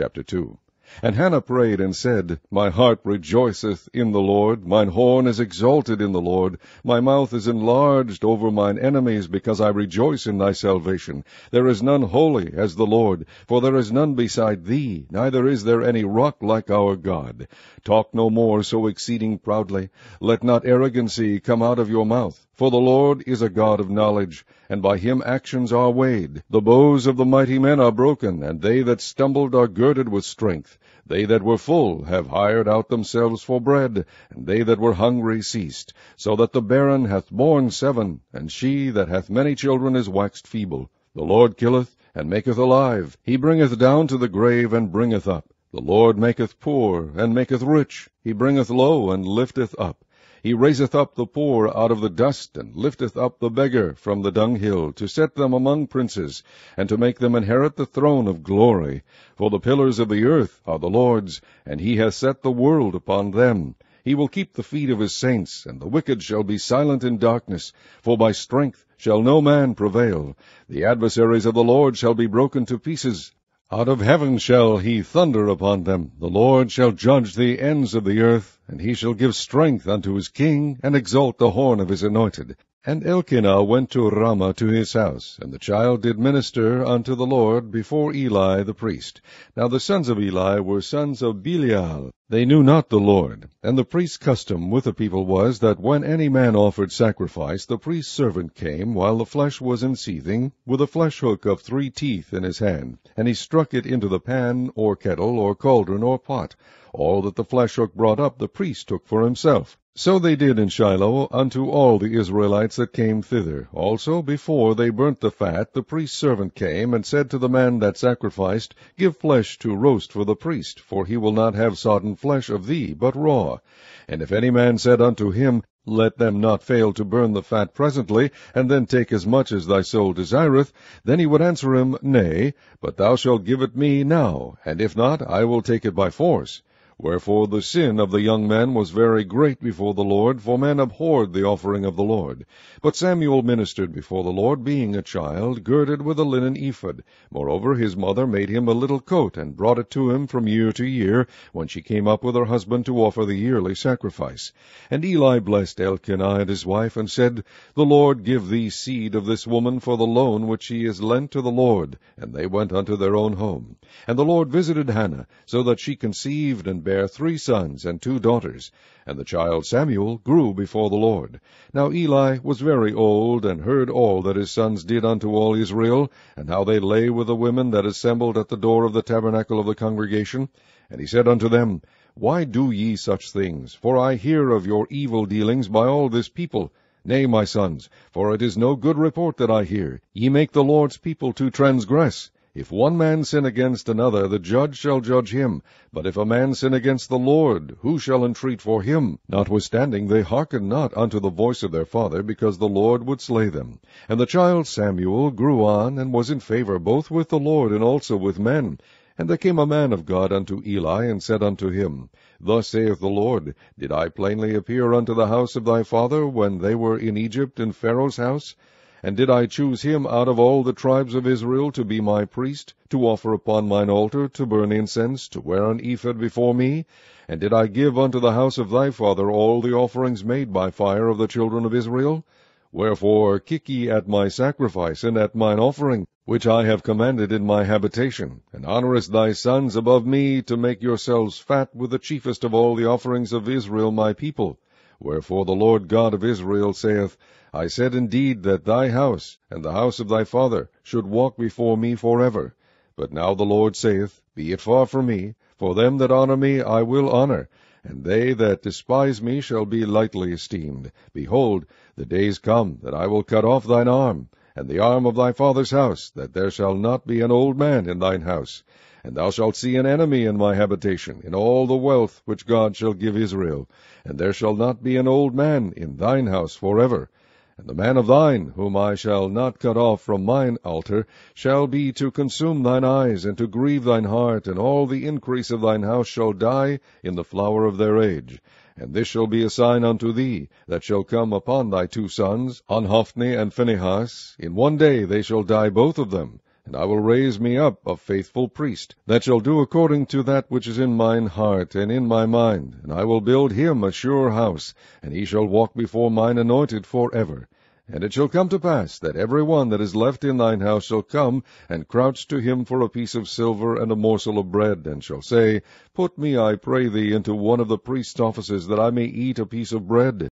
Chapter 2. And Hannah prayed and said, My heart rejoiceth in the Lord, mine horn is exalted in the Lord, my mouth is enlarged over mine enemies, because I rejoice in thy salvation. There is none holy as the Lord, for there is none beside thee, neither is there any rock like our God. Talk no more so exceeding proudly. Let not arrogancy come out of your mouth. For the Lord is a God of knowledge, and by him actions are weighed. The bows of the mighty men are broken, and they that stumbled are girded with strength. They that were full have hired out themselves for bread, and they that were hungry ceased. So that the barren hath borne 7, and she that hath many children is waxed feeble. The Lord killeth, and maketh alive. He bringeth down to the grave, and bringeth up. The Lord maketh poor, and maketh rich. He bringeth low, and lifteth up. He raiseth up the poor out of the dust, and lifteth up the beggar from the dunghill, to set them among princes, and to make them inherit the throne of glory. For the pillars of the earth are the Lord's, and he hath set the world upon them. He will keep the feet of his saints, and the wicked shall be silent in darkness. For by strength shall no man prevail. The adversaries of the Lord shall be broken to pieces. Out of heaven shall he thunder upon them. The Lord shall judge the ends of the earth, and he shall give strength unto his king, and exalt the horn of his anointed. And Elkanah went to Ramah to his house, and the child did minister unto the Lord before Eli the priest. Now the sons of Eli were sons of Belial. They knew not the Lord. And the priest's custom with the people was, that when any man offered sacrifice, the priest's servant came, while the flesh was in seething, with a flesh hook of 3 teeth in his hand, and he struck it into the pan, or kettle, or cauldron, or pot. All that the flesh hook brought up the priest took for himself. So they did in Shiloh unto all the Israelites that came thither. Also, before they burnt the fat, the priest's servant came, and said to the man that sacrificed, Give flesh to roast for the priest, for he will not have sodden flesh of thee, but raw. And if any man said unto him, Let them not fail to burn the fat presently, and then take as much as thy soul desireth, then he would answer him, Nay, but thou shalt give it me now, and if not, I will take it by force. Wherefore the sin of the young men was very great before the Lord, for men abhorred the offering of the Lord. But Samuel ministered before the Lord, being a child, girded with a linen ephod. Moreover his mother made him a little coat, and brought it to him from year to year, when she came up with her husband to offer the yearly sacrifice. And Eli blessed Elkanah and his wife, and said, The Lord give thee seed of this woman for the loan which she is lent to the Lord. And they went unto their own home. And the Lord visited Hannah, so that she conceived, and bare 3 sons and 2 daughters. And the child Samuel grew before the Lord. Now Eli was very old, and heard all that his sons did unto all Israel, and how they lay with the women that assembled at the door of the tabernacle of the congregation. And he said unto them, Why do ye such things? For I hear of your evil dealings by all this people. Nay, my sons, for it is no good report that I hear. Ye make the Lord's people to transgress. If one man sin against another, the judge shall judge him. But if a man sin against the Lord, who shall entreat for him? Notwithstanding, they hearkened not unto the voice of their father, because the Lord would slay them. And the child Samuel grew on, and was in favor both with the Lord and also with men. And there came a man of God unto Eli, and said unto him, Thus saith the Lord, Did I plainly appear unto the house of thy father, when they were in Egypt in Pharaoh's house? And did I choose him out of all the tribes of Israel to be my priest, to offer upon mine altar, to burn incense, to wear an ephod before me? And did I give unto the house of thy father all the offerings made by fire of the children of Israel? Wherefore kick ye at my sacrifice, and at mine offering, which I have commanded in my habitation, and honourest thy sons above me, to make yourselves fat with the chiefest of all the offerings of Israel my people. Wherefore the Lord God of Israel saith, I said indeed that thy house, and the house of thy father, should walk before me forever. But now the Lord saith, Be it far from me, for them that honour me I will honour, and they that despise me shall be lightly esteemed. Behold, the days come that I will cut off thine arm, and the arm of thy father's house, that there shall not be an old man in thine house. And thou shalt see an enemy in my habitation, in all the wealth which God shall give Israel. And there shall not be an old man in thine house forever. And the man of thine, whom I shall not cut off from mine altar, shall be to consume thine eyes, and to grieve thine heart, and all the increase of thine house shall die in the flower of their age. And this shall be a sign unto thee, that shall come upon thy 2 sons, on Hophni and Phinehas. In one day they shall die both of them. And I will raise me up a faithful priest, that shall do according to that which is in mine heart and in my mind. And I will build him a sure house, and he shall walk before mine anointed for ever. And it shall come to pass, that every one that is left in thine house shall come, and crouch to him for a piece of silver and a morsel of bread, and shall say, Put me, I pray thee, into one of the priest's offices, that I may eat a piece of bread.